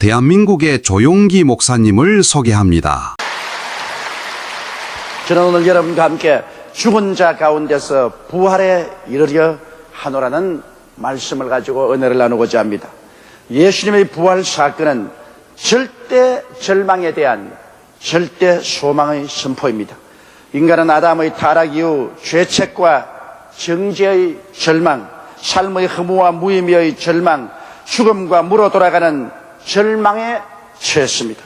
대한민국의 조용기 목사님을 소개합니다. 저는 오늘 여러분과 함께 죽은 자 가운데서 부활에 이르려 하노라는 말씀을 가지고 은혜를 나누고자 합니다. 예수님의 부활 사건은 절대 절망에 대한 절대 소망의 선포입니다. 인간은 아담의 타락 이후 죄책과 정죄의 절망, 삶의 허무와 무의미의 절망, 죽음과 무로 돌아가는 절망에 처했습니다.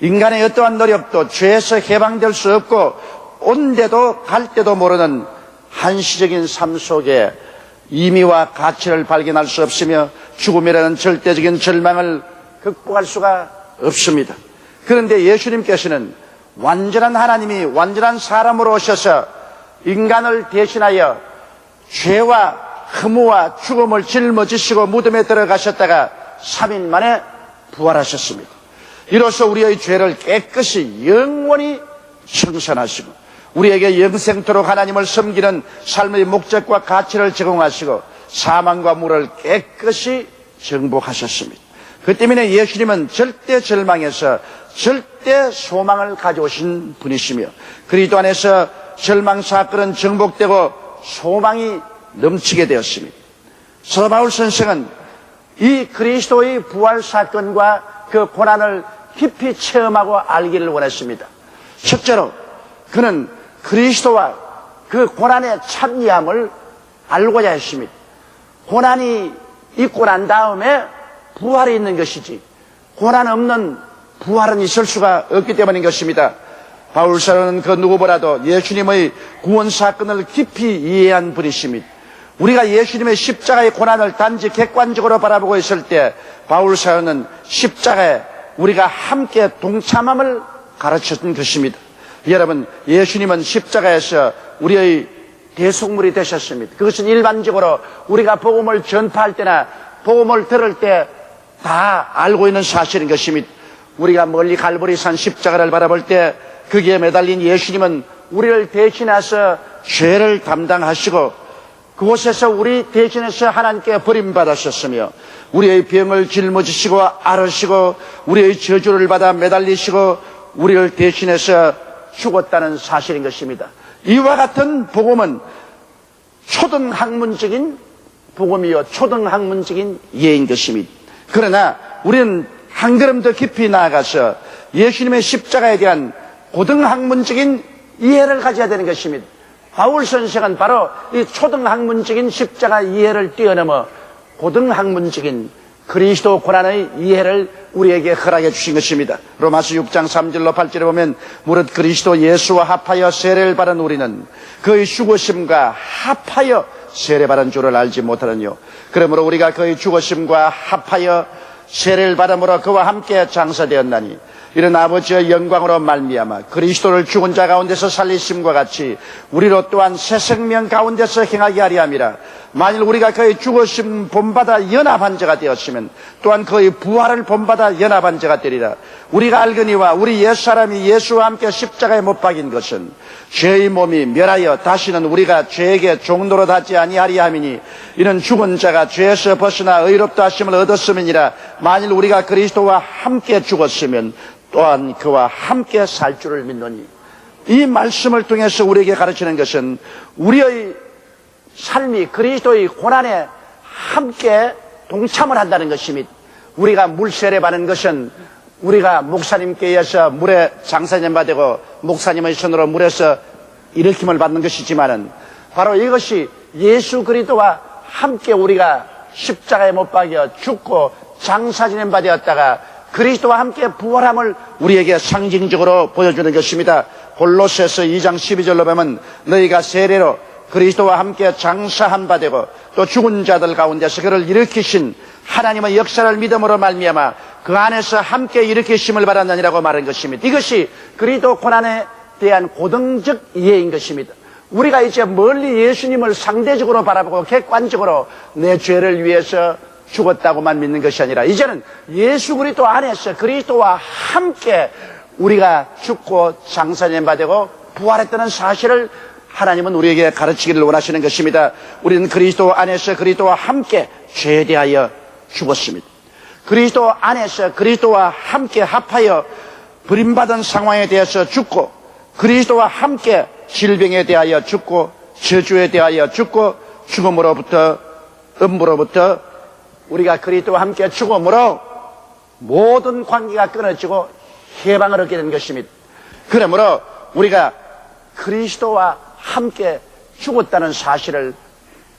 인간의 어떠한 노력도 죄에서 해방될 수 없고 온데도 갈 데도 모르는 한시적인 삶 속에 의미와 가치를 발견할 수 없으며 죽음이라는 절대적인 절망을 극복할 수가 없습니다. 그런데 예수님께서는 완전한 하나님이 완전한 사람으로 오셔서 인간을 대신하여 죄와 허무와 죽음을 짊어지시고 무덤에 들어가셨다가 3일 만에 부활하셨습니다. 이로써 우리의 죄를 깨끗이 영원히 청산하시고 우리에게 영생토록 하나님을 섬기는 삶의 목적과 가치를 제공하시고 사망과 물을 깨끗이 정복하셨습니다. 그 때문에 예수님은 절대 절망에서 절대 소망을 가져오신 분이시며 그리스도 안에서 절망 사건은 정복되고 소망이 넘치게 되었습니다. 사도 바울 선생은 이 그리스도의 부활 사건과 그 고난을 깊이 체험하고 알기를 원했습니다. 첫째로 그는 그리스도와 그 고난의 참여함을 알고자 했습니다. 고난이 있고 난 다음에 부활이 있는 것이지 고난 없는 부활은 있을 수가 없기 때문인 것입니다. 바울사는 그 누구보다도 예수님의 구원 사건을 깊이 이해한 분이십니다. 우리가 예수님의 십자가의 고난을 단지 객관적으로 바라보고 있을 때 바울사는 십자가에 우리가 함께 동참함을 가르쳤던 것입니다. 여러분, 예수님은 십자가에서 우리의 대속물이 되셨습니다. 그것은 일반적으로 우리가 복음을 전파할 때나 복음을 들을 때 다 알고 있는 사실인 것입니다. 우리가 멀리 갈보리산 십자가를 바라볼 때 거기에 매달린 예수님은 우리를 대신해서 죄를 담당하시고 그곳에서 우리 대신해서 하나님께 버림받으셨으며 우리의 병을 짊어지시고 앓으시고 우리의 저주를 받아 매달리시고 우리를 대신해서 죽었다는 사실인 것입니다. 이와 같은 복음은 초등학문적인 복음이요 초등학문적인 예인 것입니다. 그러나 우리는 한 걸음 더 깊이 나아가서 예수님의 십자가에 대한 고등학문적인 이해를 가져야 되는 것입니다. 바울 선생은 바로 이 초등학문적인 십자가 이해를 뛰어넘어 고등학문적인 그리스도 고난의 이해를 우리에게 허락해 주신 것입니다. 로마서 6장 3절로 8절에 보면 무릇 그리스도 예수와 합하여 세례를 받은 우리는 그의 죽으심과 합하여 세례받은 줄을 알지 못하느뇨. 그러므로 우리가 그의 죽으심과 합하여 세례를 받음으로 그와 함께 장사되었나니 이런 아버지의 영광으로 말미암아 그리스도를 죽은 자 가운데서 살리심과 같이 우리로 또한 새 생명 가운데서 행하게 하리 함이라. 만일 우리가 그의 죽으심 본받아 연합한 자가 되었으면 또한 그의 부활을 본받아 연합한 자가 되리라. 우리가 알거니와 우리 옛사람이 예수와 함께 십자가에 못 박인 것은 죄의 몸이 멸하여 다시는 우리가 죄에게 종노릇 하지 아니하리 함이니 이는 죽은 자가 죄에서 벗어나 의롭다 하심을 얻었음이니라. 만일 우리가 그리스도와 함께 죽었으면 또한 그와 함께 살 줄을 믿노니. 이 말씀을 통해서 우리에게 가르치는 것은 우리의 삶이 그리스도의 고난에 함께 동참을 한다는 것입니다. 우리가 물세례 받는 것은 우리가 목사님께 의해서 물에 장사님 되고 목사님의 손으로 물에서 일으킴을 받는 것이지만은 바로 이것이 예수 그리스도와 함께 우리가 십자가에 못 박여 죽고 장사지낸 바 되었다가 그리스도와 함께 부활함을 우리에게 상징적으로 보여주는 것입니다. 골로새서 2장 12절로 보면 너희가 세례로 그리스도와 함께 장사한 바 되고 또 죽은 자들 가운데서 그를 일으키신 하나님의 역사를 믿음으로 말미암아 그 안에서 함께 일으키심을 받았느니라고 말한 것입니다. 이것이 그리스도 고난에 대한 고등적 이해인 것입니다. 우리가 이제 멀리 예수님을 상대적으로 바라보고 객관적으로 내 죄를 위해서 죽었다고만 믿는 것이 아니라 이제는 예수 그리스도 안에서 그리스도와 함께 우리가 죽고 장사된 바 되고 부활했다는 사실을 하나님은 우리에게 가르치기를 원하시는 것입니다. 우리는 그리스도 안에서 그리스도와 함께 죄에 대하여 죽었습니다. 그리스도 안에서 그리스도와 함께 합하여 버림받은 상황에 대해서 죽고, 그리스도와 함께 질병에 대하여 죽고, 저주에 대하여 죽고, 죽음으로부터, 음부로부터 우리가 그리스도와 함께 죽음으로 모든 관계가 끊어지고 해방을 얻게 된 것입니다. 그러므로 우리가 그리스도와 함께 죽었다는 사실을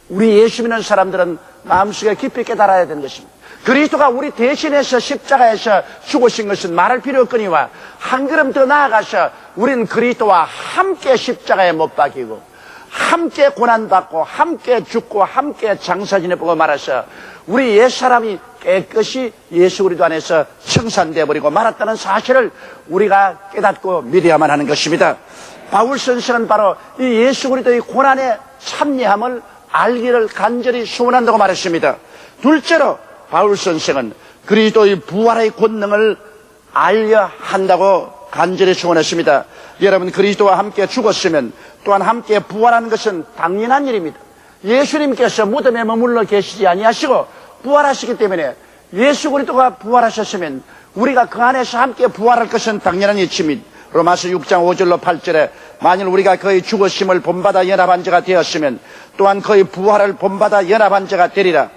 우리 예수 믿는 사람들은 마음속에 깊이 깨달아야 되는 것입니다. 그리스도가 우리 대신해서 십자가에서 죽으신 것은 말할 필요 없거니와 한 걸음 더 나아가서 우리는 그리스도와 함께 십자가에 못 박이고 함께 고난받고 함께 죽고 함께 장사 지내보고 말아서 우리 옛사람이 깨끗이 예수 그리스도 안에서 청산되어 버리고 말았다는 사실을 우리가 깨닫고 믿어야만 하는 것입니다. 바울 선생은 바로 이 예수 그리스도의 고난의 참여함을 알기를 간절히 소원한다고 말했습니다. 둘째로 바울 선생은 그리스도의 부활의 권능을 알려 한다고 간절히 소원했습니다. 여러분, 그리스도와 함께 죽었으면 또한 함께 부활하는 것은 당연한 일입니다. 예수님께서 무덤에 머물러 계시지 아니하시고 부활하시기 때문에 예수 그리스도가 부활하셨으면 우리가 그 안에서 함께 부활할 것은 당연한 이치입니다. 로마서 6장 5절로 8절에 만일 우리가 그의 죽으심을 본받아 연합한 자가 되었으면 또한 그의 부활을 본받아 연합한 자가 되리라.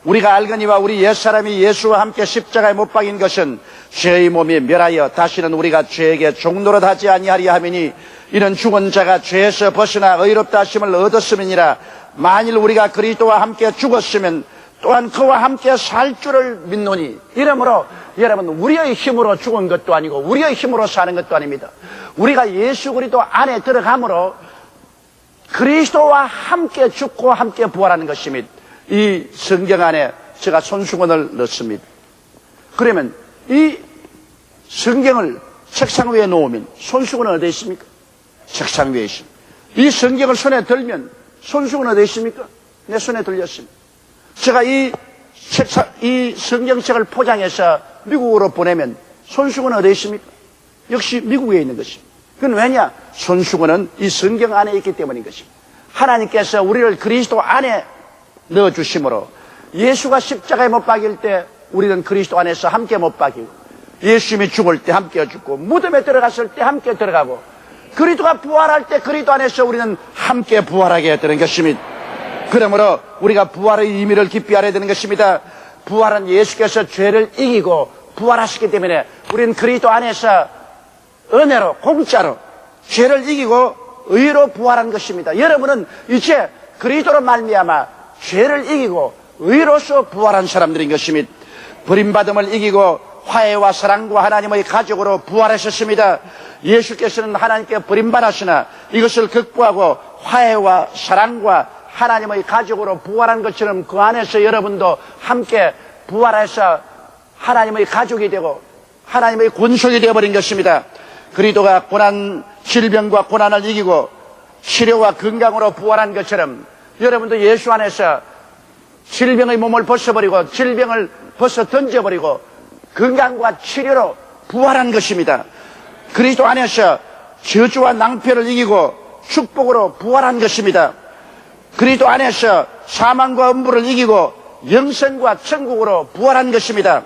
우리가 알거니와 우리 옛사람이 예수와 함께 십자가에 못 박인 것은 죄의 몸이 멸하여 다시는 우리가 죄에게 종노릇하지 아니하리라 하미니 이는 죽은 자가 죄에서 벗어나 의롭다 하심을 얻었음이니라. 만일 우리가 그리스도와 함께 죽었으면 또한 그와 함께 살 줄을 믿노니. 이러므로 여러분, 우리의 힘으로 죽은 것도 아니고 우리의 힘으로 사는 것도 아닙니다. 우리가 예수 그리스도 안에 들어감으로 그리스도와 함께 죽고 함께 부활하는 것입니다. 이 성경 안에 제가 손수건을 넣습니다. 그러면 이 성경을 책상 위에 놓으면 손수건은 어디 있습니까? 책상 위에 있습니다. 이 성경을 손에 들면 손수건은 어디 있습니까? 내 손에 들렸습니다. 제가 이 성경책을 포장해서 미국으로 보내면 손수건은 어디 있습니까? 역시 미국에 있는 것입니다. 그건 왜냐? 손수건은 이 성경 안에 있기 때문인 것입니다. 하나님께서 우리를 그리스도 안에 넣어주심으로 예수가 십자가에 못 박일 때 우리는 그리스도 안에서 함께 못 박이고, 예수님이 죽을 때 함께 죽고, 무덤에 들어갔을 때 함께 들어가고, 그리스도가 부활할 때 그리스도 안에서 우리는 함께 부활하게 되는 것입니다. 그러므로 우리가 부활의 의미를 깊이 알아야 되는 것입니다. 부활은 예수께서 죄를 이기고 부활하시기 때문에 우리는 그리스도 안에서 은혜로 공짜로 죄를 이기고 의로 부활한 것입니다. 여러분은 이제 그리스도로 말미암아 죄를 이기고 의로서 부활한 사람들인 것입니다. 버림받음을 이기고 화해와 사랑과 하나님의 가족으로 부활하셨습니다. 예수께서는 하나님께 버림받았으나 이것을 극복하고 화해와 사랑과 하나님의 가족으로 부활한 것처럼 그 안에서 여러분도 함께 부활해서 하나님의 가족이 되고 하나님의 권속이 되어버린 것입니다. 그리스도가 질병과 고난을 이기고 치료와 건강으로 부활한 것처럼 여러분도 예수 안에서 질병의 몸을 벗어버리고 질병을 벗어 던져버리고 건강과 치료로 부활한 것입니다. 그리스도 안에서 저주와 낭패를 이기고 축복으로 부활한 것입니다. 그리스도 안에서 사망과 음부를 이기고 영생과 천국으로 부활한 것입니다.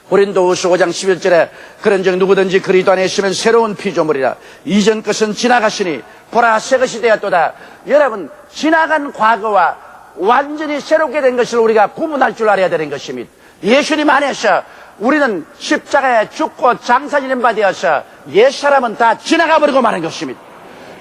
고린도후서 5장 11절에 그런즉 누구든지 그리스도 안에 있으면 새로운 피조물이라. 이전 것은 지나갔으니 보라 새 것이 되었도다. 여러분, 지나간 과거와 완전히 새롭게 된 것을 우리가 구분할 줄 알아야 되는 것입니다. 예수님 안에서 우리는 십자가에 죽고 장사 지낸 바 되어서 옛사람은 다 지나가 버리고 마는 것입니다.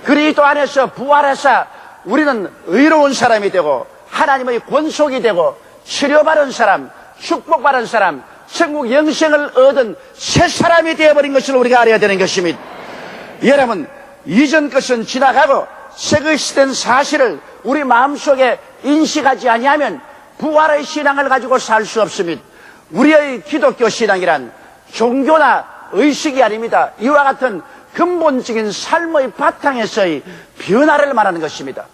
그리스도 안에서 부활해서 우리는 의로운 사람이 되고 하나님의 권속이 되고 치료받은 사람, 축복받은 사람, 천국 영생을 얻은 새 사람이 되어버린 것을 우리가 알아야 되는 것입니다. 여러분, 이전 것은 지나가고 새 것이 된 사실을 우리 마음속에 인식하지 아니하면 부활의 신앙을 가지고 살 수 없습니다. 우리의 기독교 신앙이란 종교나 의식이 아닙니다. 이와 같은 근본적인 삶의 바탕에서의 변화를 말하는 것입니다.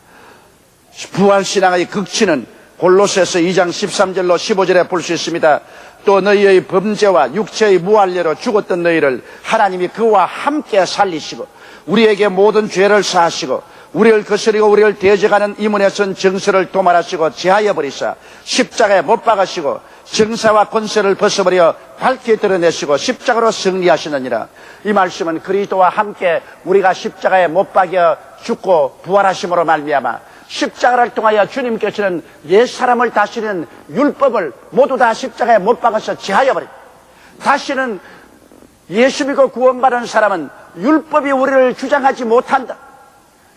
부활신앙의 극치는 골로새서 2장 13절로 15절에 볼 수 있습니다. 또 너희의 범죄와 육체의 무할례로 죽었던 너희를 하나님이 그와 함께 살리시고 우리에게 모든 죄를 사하시고 우리를 거스리고 우리를 대적하는 이문에 선 정서를 도말하시고 제하여 버리사 십자가에 못 박으시고 정사와 권세를 벗어버려 밝게 드러내시고 십자가로 승리하시느니라. 이 말씀은 그리스도와 함께 우리가 십자가에 못 박여 죽고 부활하심으로 말미암아 십자가를 통하여 주님께서는 옛사람을 다스리는 율법을 모두 다 십자가에 못 박아서 제하여버립니다. 다시는 예수 믿고 구원받은 사람은 율법이 우리를 주장하지 못한다.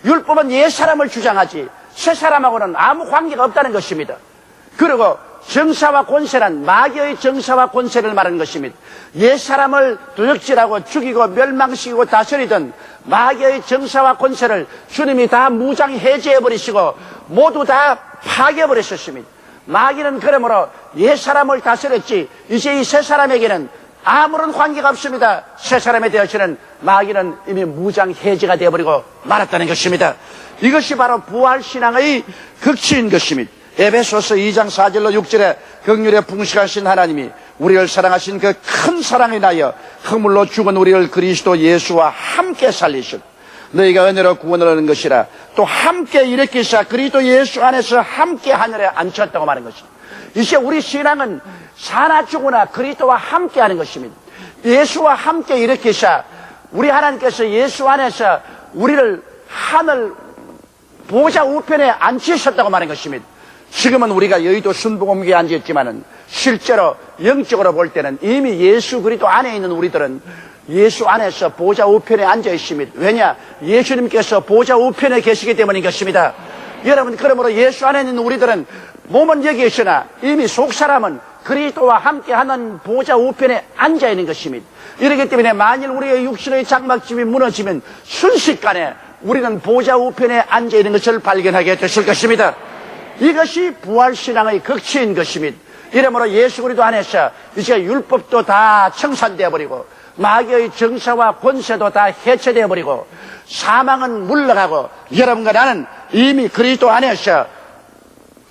율법은 옛사람을 주장하지 새 사람하고는 아무 관계가 없다는 것입니다. 그리고 정사와 권세란 마귀의 정사와 권세를 말하는 것입니다. 옛사람을 도적질하고 죽이고 멸망시키고 다스리던 마귀의 정사와 권세를 주님이 다 무장해제해버리시고 모두 다 파괴해버리셨습니다. 마귀는 그러므로 옛사람을 다스렸지 이제 이 새 사람에게는 아무런 관계가 없습니다. 새 사람에 대해서는 마귀는 이미 무장해제가 되어버리고 말았다는 것입니다. 이것이 바로 부활신앙의 극치인 것입니다. 에베소서 2장 4절로 6절에 긍휼에 풍성하신 하나님이 우리를 사랑하신 그 큰 사랑에 인하여 허물로 죽은 우리를 그리스도 예수와 함께 살리시고 너희가 은혜로 구원을 얻는 것이라 또 함께 일으키사 그리스도 예수 안에서 함께 하늘에 앉혔다고 말하는 것입니다. 이제 우리 신앙은 사나 죽으나 그리스도와 함께 하는 것입니다. 예수와 함께 일으키사 우리 하나님께서 예수 안에서 우리를 하늘 보좌 우편에 앉히셨다고 말하는 것입니다. 지금은 우리가 여의도 순복음교회에 앉아있지만은 실제로 영적으로 볼 때는 이미 예수 그리스도 안에 있는 우리들은 예수 안에서 보좌 우편에 앉아 있습니다. 왜냐? 예수님께서 보좌 우편에 계시기 때문인 것입니다. 여러분, 그러므로 예수 안에 있는 우리들은 몸은 여기 있으나 이미 속사람은 그리스도와 함께하는 보좌 우편에 앉아 있는 것입니다. 이렇기 때문에 만일 우리의 육신의 장막집이 무너지면 순식간에 우리는 보좌 우편에 앉아 있는 것을 발견하게 되실 것입니다. 이것이 부활신앙의 극치인 것입니다. 이러므로 예수 그리스도 안에서 이제 율법도 다 청산되어 버리고 마귀의 정사와 권세도 다 해체되어 버리고 사망은 물러가고 여러분과 나는 이미 그리스도 안에서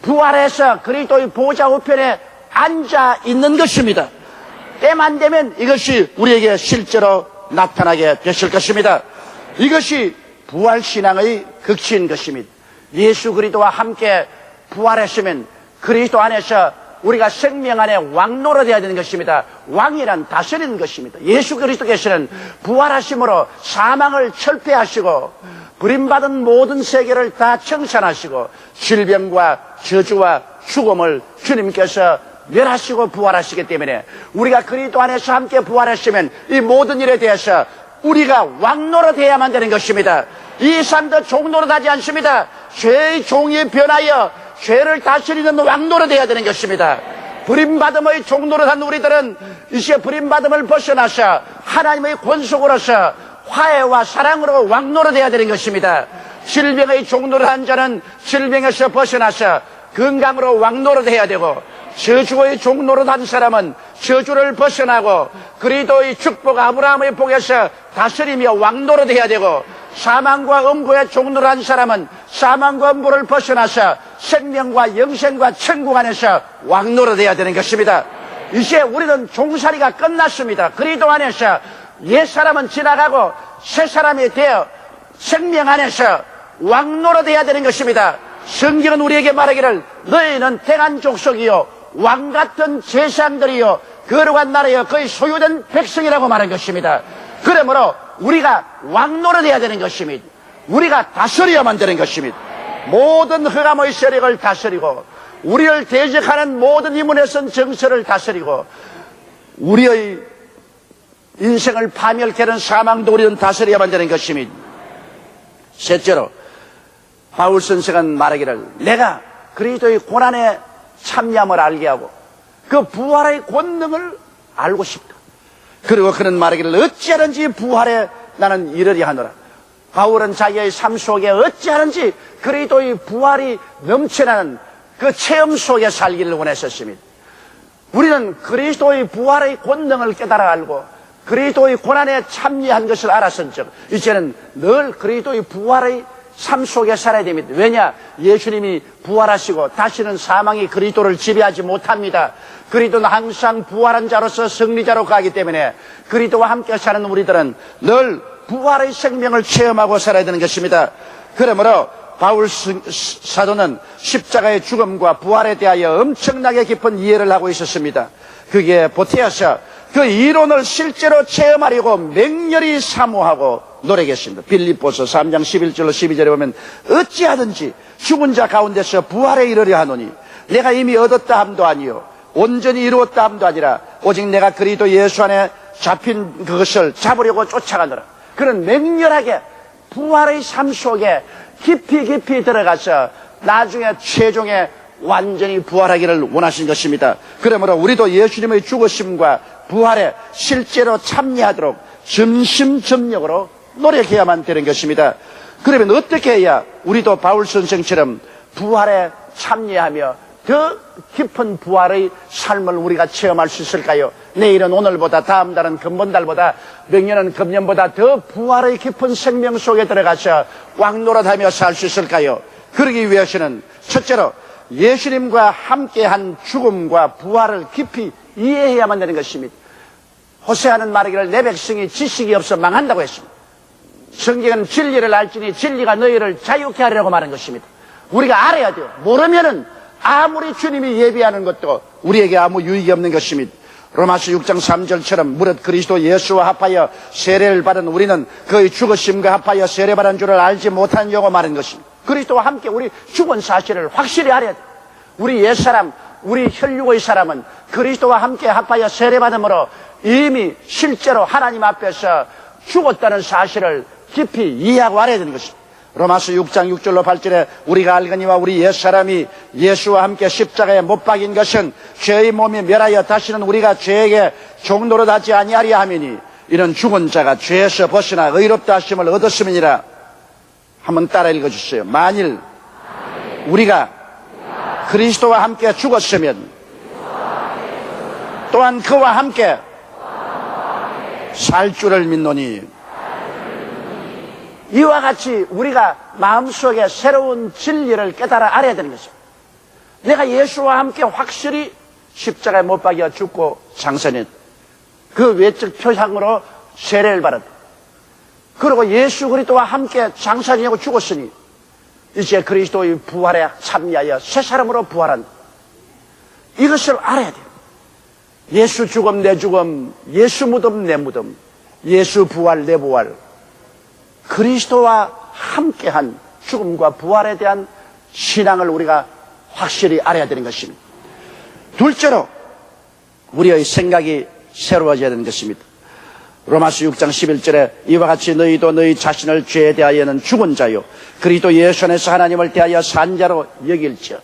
부활해서 그리스도의 보좌 우편에 앉아 있는 것입니다. 때만 되면 이것이 우리에게 실제로 나타나게 되실 것입니다. 이것이 부활신앙의 극치인 것입니다. 예수 그리스도와 함께 부활했으면 그리스도 안에서 우리가 생명 안에 왕노릇해야 되는 것입니다. 왕이란 다스리는 것입니다. 예수 그리스도께서는 부활하심으로 사망을 철폐하시고 버림받은 모든 세계를 다 청산하시고 질병과 저주와 죽음을 주님께서 멸하시고 부활하시기 때문에 우리가 그리스도 안에서 함께 부활했으면 이 모든 일에 대해서 우리가 왕노릇해야만 되는 것입니다. 이 삶도 종노릇하지 않습니다. 죄의 종이 변하여 죄를 다스리는 왕노릇해야 되는 것입니다. 버림받음의 종노릇한 우리들은 이제 버림받음을 벗어나서 하나님의 권속으로서 화해와 사랑으로 왕노릇해야 되는 것입니다. 질병의 종노릇한 자는 질병에서 벗어나서 건강으로 왕노릇해야 되고 저주의 종노릇한 사람은 저주를 벗어나고 그리스도의 축복 아브라함의 복에서 다스리며 왕노릇해야 되고 사망과 음부의 종노릇한 사람은 사망과 음부를 벗어나서 생명과 영생과 천국 안에서 왕노릇해야 되는 것입니다. 이제 우리는 종살이가 끝났습니다. 그리스도 안에서 옛사람은 지나가고 새사람이 되어 생명 안에서 왕노릇해야 되는 것입니다. 성경은 우리에게 말하기를 너희는 택한 족속이요 왕같은 제사장들이요 거룩한 나라여 그의 소유된 백성이라고 말한 것입니다. 그러므로 우리가 왕노릇해야 되는 것입니다. 우리가 다스려야만 되는 것입니다. 모든 흑암의 세력을 다스리고 우리를 대적하는 모든 이문에선 정서를 다스리고 우리의 인생을 파멸케 하는 사망도 우리는 다스려야만 되는 것입니다. 셋째로 바울 선생은 말하기를 내가 그리스도의 고난에 참여함을 알게 하고 그 부활의 권능을 알고 싶다. 그리고 그는 말하기를 어찌하든지 부활에 나는 이르려 하노라. 바울은 자기의 삶 속에 어찌하든지 그리스도의 부활이 넘쳐나는 그 체험 속에 살기를 원했었습니다. 우리는 그리스도의 부활의 권능을 깨달아 알고 그리스도의 고난에 참여한 것을 알았은즉 이제는 늘 그리스도의 부활의 삶 속에 살아야 됩니다. 왜냐? 예수님이 부활하시고 다시는 사망이 그리스도를 지배하지 못합니다. 그리스도는 항상 부활한 자로서 승리자로 가기 때문에 그리스도와 함께 사는 우리들은 늘 부활의 생명을 체험하고 살아야 되는 것입니다. 그러므로 바울 사도는 십자가의 죽음과 부활에 대하여 엄청나게 깊은 이해를 하고 있었습니다. 그게 보태어서 그 이론을 실제로 체험하려고 맹렬히 사모하고 노력했습니다. 빌립보서 3장 11절로 12절에 보면 어찌하든지 죽은 자 가운데서 부활에 이르려 하노니 내가 이미 얻었다 함도 아니요 온전히 이루었다 함도 아니라 오직 내가 그리스도 예수 안에 잡힌 그것을 잡으려고 쫓아가노라. 그런 맹렬하게 부활의 삶 속에 깊이 들어가서 나중에 최종에 완전히 부활하기를 원하신 것입니다. 그러므로 우리도 예수님의 죽으심과 부활에 실제로 참여하도록 전심전력으로 노력해야만 되는 것입니다. 그러면 어떻게 해야 우리도 바울 선생처럼 부활에 참여하며 더 깊은 부활의 삶을 우리가 체험할 수 있을까요? 내일은 오늘보다, 다음 달은 금번달보다, 명년은 금년보다 더 부활의 깊은 생명 속에 들어가서 왕노릇하며 살 수 있을까요? 그러기 위해서는 첫째로 예수님과 함께한 죽음과 부활을 깊이 이해해야만 되는 것입니다. 호세아는 말하기를 내 백성이 지식이 없어 망한다고 했습니다. 성경은 진리를 알지니 진리가 너희를 자유케 하리라고 말한 것입니다. 우리가 알아야 돼요. 모르면은 아무리 주님이 예비하는 것도 우리에게 아무 유익이 없는 것입니다. 로마서 6장 3절처럼 무릇 그리스도 예수와 합하여 세례를 받은 우리는 그의 죽으심과 합하여 세례받은 줄을 알지 못하는 여고 말한 것입니다. 그리스도와 함께 우리 죽은 사실을 확실히 알아야 돼요. 우리 옛사람, 우리 혈육의 사람은 그리스도와 함께 합하여 세례받음으로 이미 실제로 하나님 앞에서 죽었다는 사실을 깊이 이해하고 알아야 되는 것입니다. 로마서 6장 6절로 8절에 우리가 알거니와 우리 옛사람이 예수와 함께 십자가에 못 박인 것은 죄의 몸이 멸하여 다시는 우리가 죄에게 종노릇하지 아니하리라 하미니 이런 죽은 자가 죄에서 벗어나 의롭다 하심을 얻었음이니라. 한번 따라 읽어주세요. 만일 우리가 그리스도와 함께 죽었으면 또한 그와 함께 살 줄을 믿노니 이와 같이 우리가 마음속에 새로운 진리를 깨달아 알아야 되는 것입니다. 내가 예수와 함께 확실히 십자가에 못 박여 죽고 장사했다. 그 외적 표상으로 세례를 받았다. 그리고 예수 그리스도와 함께 장사 지내고 죽었으니 이제 그리스도의 부활에 참여하여 새 사람으로 부활한다. 이것을 알아야 돼요. 예수 죽음 내 죽음, 예수 무덤 내 무덤, 예수 부활 내 부활, 그리스도와 함께한 죽음과 부활에 대한 신앙을 우리가 확실히 알아야 되는 것입니다. 둘째로 우리의 생각이 새로워져야 되는 것입니다. 로마서 6장 11절에 이와 같이 너희도 너희 자신을 죄에 대하여는 죽은 자요 그리스도 예수 안에서 하나님을 대하여 산 자로 여길지어다.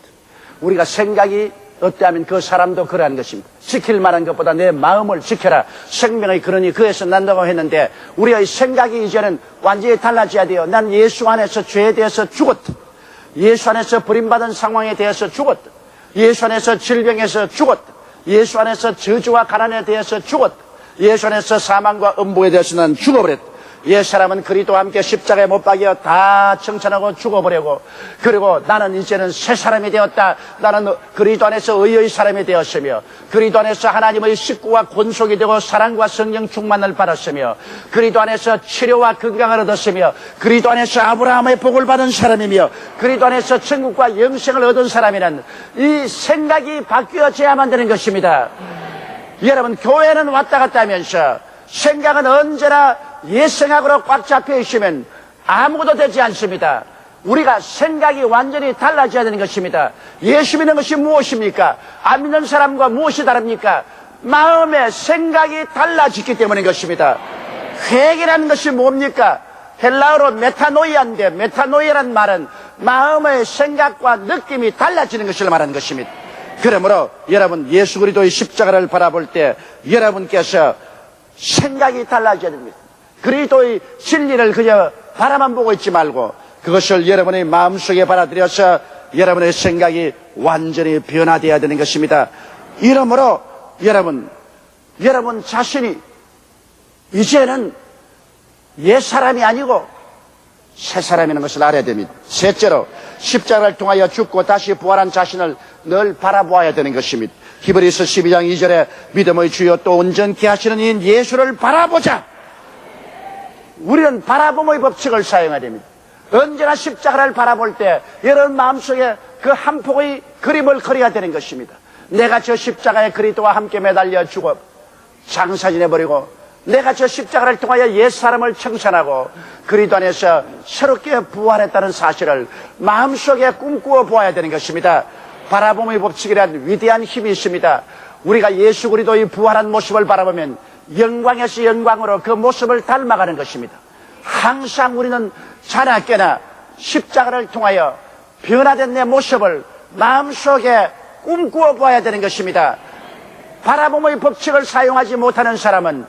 우리가 생각이 어때하면 그 사람도 그러한 것입니다. 지킬 만한 것보다 내 마음을 지켜라. 생명의 근원이 그에서 난다고 했는데 우리의 생각이 이제는 완전히 달라져야 돼요. 난 예수 안에서 죄에 대해서 죽었다. 예수 안에서 버림받은 상황에 대해서 죽었다. 예수 안에서 질병에서 죽었다. 예수 안에서 저주와 가난에 대해서 죽었다. 예수 안에서 사망과 음부에 대해서 난 죽어버렸다. 옛사람은 그리스도와 함께 십자가에 못 박여 다 청천하고 죽어버리고 그리고 나는 이제는 새 사람이 되었다. 나는 그리스도 안에서 의의 사람이 되었으며 그리스도 안에서 하나님의 식구와 권속이 되고 사랑과 성령 충만을 받았으며 그리스도 안에서 치료와 건강을 얻었으며 그리스도 안에서 아브라함의 복을 받은 사람이며 그리스도 안에서 천국과 영생을 얻은 사람이란 이 생각이 바뀌어져야만 되는 것입니다. 여러분, 교회는 왔다 갔다 하면서 생각은 언제나 옛생각으로 꽉 잡혀 있으면 아무것도 되지 않습니다. 우리가 생각이 완전히 달라져야 되는 것입니다. 예수 믿는 것이 무엇입니까? 안 믿는 사람과 무엇이 다릅니까? 마음의 생각이 달라지기 때문인 것입니다. 회개라는 것이 뭡니까? 헬라어로 메타노이아인데 메타노이아란 말은 마음의 생각과 느낌이 달라지는 것을 말하는 것입니다. 그러므로 여러분 예수 그리스도의 십자가를 바라볼 때 여러분께서 생각이 달라져야 됩니다. 그리스도의 진리를 그저 바라만 보고 있지 말고 그것을 여러분의 마음속에 받아들여서 여러분의 생각이 완전히 변화되어야 되는 것입니다. 이러므로 여러분 자신이 이제는 옛사람이 아니고 새사람이라는 것을 알아야 됩니다. 셋째로 십자가를 통하여 죽고 다시 부활한 자신을 늘 바라보아야 되는 것입니다. 히브리서 12장 2절에 믿음의 주요 또 온전케 하시는 이인 예수를 바라보자. 우리는 바라봄의 법칙을 사용해야 됩니다. 언제나 십자가를 바라볼 때 여러분 마음속에 그 한 폭의 그림을 그려야 되는 것입니다. 내가 저 십자가의 그리스도와 함께 매달려 죽어 장사 지내버리고 내가 저 십자가를 통하여 옛사람을 청산하고 그리스도 안에서 새롭게 부활했다는 사실을 마음속에 꿈꾸어 보아야 되는 것입니다. 바라봄의 법칙이란 위대한 힘이 있습니다. 우리가 예수 그리스도의 부활한 모습을 바라보면 영광에서 영광으로 그 모습을 닮아가는 것입니다. 항상 우리는 자나깨나 십자가를 통하여 변화된 내 모습을 마음속에 꿈꾸어 보아야 되는 것입니다. 바라봄의 법칙을 사용하지 못하는 사람은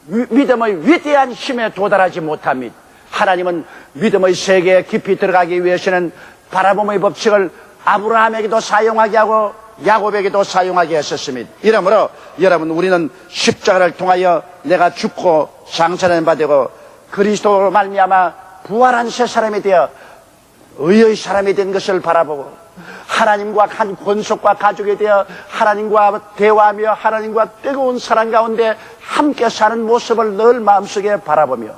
믿음의 위대한 힘에 도달하지 못합니다. 하나님은 믿음의 세계에 깊이 들어가기 위해서는 바라봄의 법칙을 아브라함에게도 사용하게 하고 야곱에게도 사용하게 했었습니다. 이러므로 여러분 우리는 십자가를 통하여 내가 죽고 장사는 바되고 그리스도로 말미암아 부활한 새 사람이 되어 의의 사람이 된 것을 바라보고 하나님과 한 권속과 가족이 되어 하나님과 대화하며 하나님과 뜨거운 사랑 가운데 함께 사는 모습을 늘 마음속에 바라보며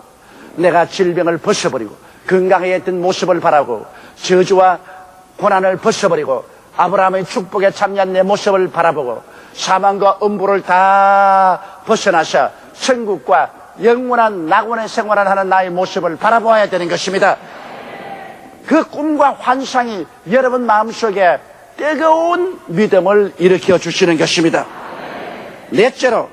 내가 질병을 벗어버리고 건강해졌던 모습을 바라고 저주와 고난을 벗어버리고 아브라함의 축복에 참여한 내 모습을 바라보고 사망과 음부를 다 벗어나서 천국과 영원한 낙원의 생활을 하는 나의 모습을 바라보아야 되는 것입니다. 그 꿈과 환상이 여러분 마음속에 뜨거운 믿음을 일으켜 주시는 것입니다. 넷째로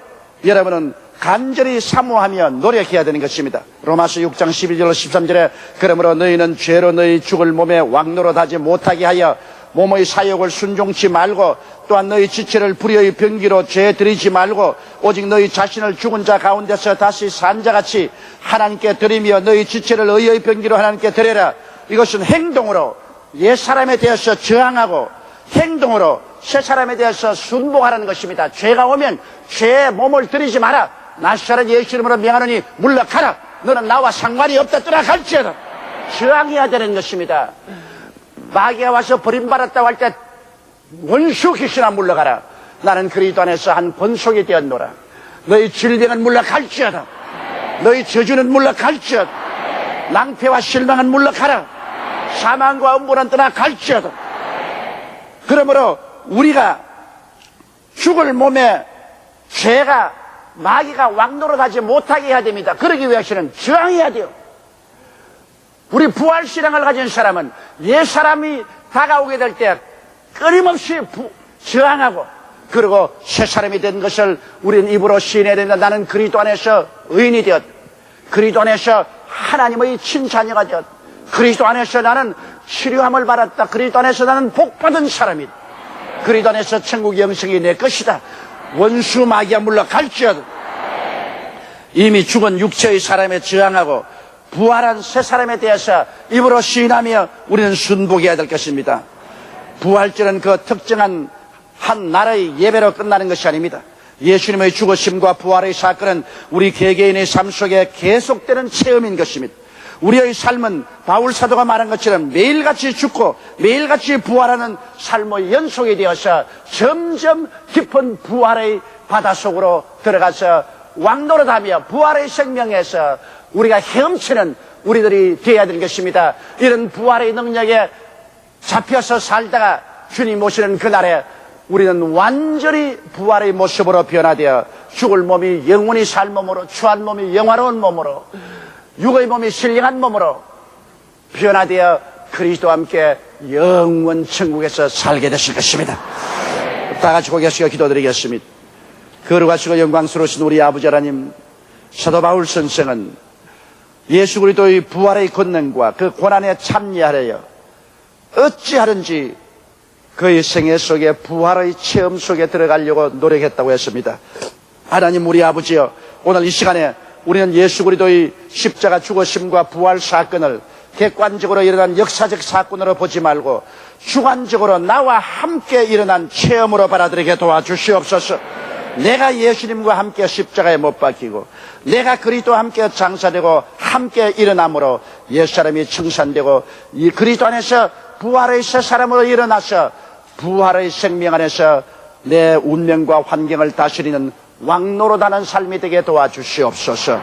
여러분은 간절히 사모하며 노력해야 되는 것입니다. 로마서 6장 12절 13절에 그러므로 너희는 죄로 너희 죽을 몸에 왕노릇하지 못하게 하여 몸의 사욕을 순종치 말고 또한 너희 지체를 불의의 병기로 죄 들이지 말고 오직 너희 자신을 죽은 자 가운데서 다시 산 자같이 하나님께 드리며 너희 지체를 의의 병기로 하나님께 드려라. 이것은 행동으로 옛사람에 대해서 저항하고 행동으로 새사람에 대해서 순복하라는 것입니다. 죄가 오면 죄의 몸을 들이지 마라. 나사렛 예수 이름으로 명하노니 물러가라. 너는 나와 상관이 없다. 떠나갈지어다. 저항해야 되는 것입니다. 마귀가 와서 버림받았다고 할 때 원수 귀신아 물러가라. 나는 그리스도 안에서 한 권속이 되었노라. 너희 질병은 물러갈지어다. 너희 저주는 물러갈지어다. 낭패와 실망은 물러가라. 사망과 음부는 떠나갈지어다. 그러므로 우리가 죽을 몸에 죄가 마귀가 왕노릇하지 못하게 해야 됩니다. 그러기 위해서는 저항해야 돼요. 우리 부활신앙을 가진 사람은 옛사람이 다가오게 될 때 끊임없이 저항하고 그리고 새사람이 된 것을 우리는 입으로 시인해야 된다. 나는 그리스도 안에서 의인이 되었다. 그리스도 안에서 하나님의 친자녀가 되었다. 그리스도 안에서 나는 치료함을 받았다. 그리스도 안에서 나는 복받은 사람이다. 그리스도 안에서 천국 영생이 내 것이다. 원수 마귀가 물러갈지어다. 이미 죽은 육체의 사람에 저항하고 부활한 새 사람에 대해서 입으로 시인하며 우리는 순복해야 될 것입니다. 부활절은 그 특정한 한 나라의 예배로 끝나는 것이 아닙니다. 예수님의 죽으심과 부활의 사건은 우리 개개인의 삶 속에 계속되는 체험인 것입니다. 우리의 삶은 바울 사도가 말한 것처럼 매일같이 죽고 매일같이 부활하는 삶의 연속이 되어서 점점 깊은 부활의 바다 속으로 들어가서 왕노릇하며 부활의 생명에서 우리가 헤엄치는 우리들이 되어야 되는 것입니다. 이런 부활의 능력에 잡혀서 살다가 주님 오시는 그날에 우리는 완전히 부활의 모습으로 변화되어 죽을 몸이 영원히 살 몸으로, 추한 몸이 영화로운 몸으로, 육의 몸이 신령한 몸으로 변화되어 그리스도와 함께 영원 천국에서 살게 되실 것입니다. 다 같이 고개 숙여 기도드리겠습니다. 거룩하시고 영광스러우신 우리 아버지 하나님, 사도 바울 선생은 예수 그리스도의 부활의 권능과 그 고난에 참여하려 어찌하든지 그의 생애 속에 부활의 체험 속에 들어가려고 노력했다고 했습니다. 하나님 우리 아버지여, 오늘 이 시간에 우리는 예수 그리스도의 십자가 죽으심과 부활 사건을 객관적으로 일어난 역사적 사건으로 보지 말고 주관적으로 나와 함께 일어난 체험으로 받아들이게 도와주시옵소서. 내가 예수님과 함께 십자가에 못 박히고 내가 그리스도와 함께 장사되고 함께 일어남으로 옛사람이 청산되고 이 그리스도 안에서 부활의 새 사람으로 일어나서 부활의 생명 안에서 내 운명과 환경을 다스리는 왕노릇하는 삶이 되게 도와주시옵소서.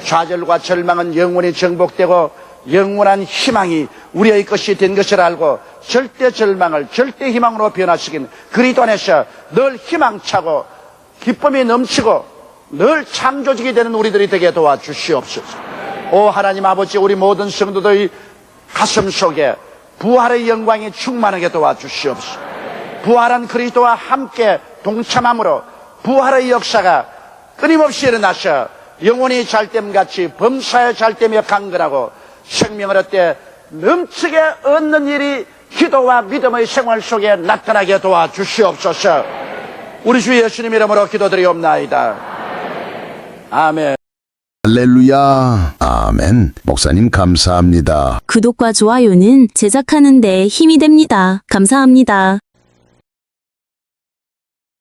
좌절과 절망은 영원히 정복되고 영원한 희망이 우리의 것이 된 것을 알고 절대 절망을 절대 희망으로 변화시킨 그리스도 안에서 늘 희망차고 기쁨이 넘치고 늘 창조직이 되는 우리들이 되게 도와주시옵소서. 오 하나님 아버지, 우리 모든 성도들의 가슴 속에 부활의 영광이 충만하게 도와주시옵소서. 부활한 그리스도와 함께 동참함으로 부활의 역사가 끊임없이 일어나셔 영혼이 잘됨같이 범사에 잘되며 강건하고 생명을 얻되 넘치게 얻는 일이 기도와 믿음의 생활 속에 나타나게 도와주시옵소서. 우리 주 예수님 이름으로 기도드리옵나이다. 아멘. 할렐루야. 아멘. 목사님 감사합니다. 구독과 좋아요는 제작하는 데 힘이 됩니다. 감사합니다.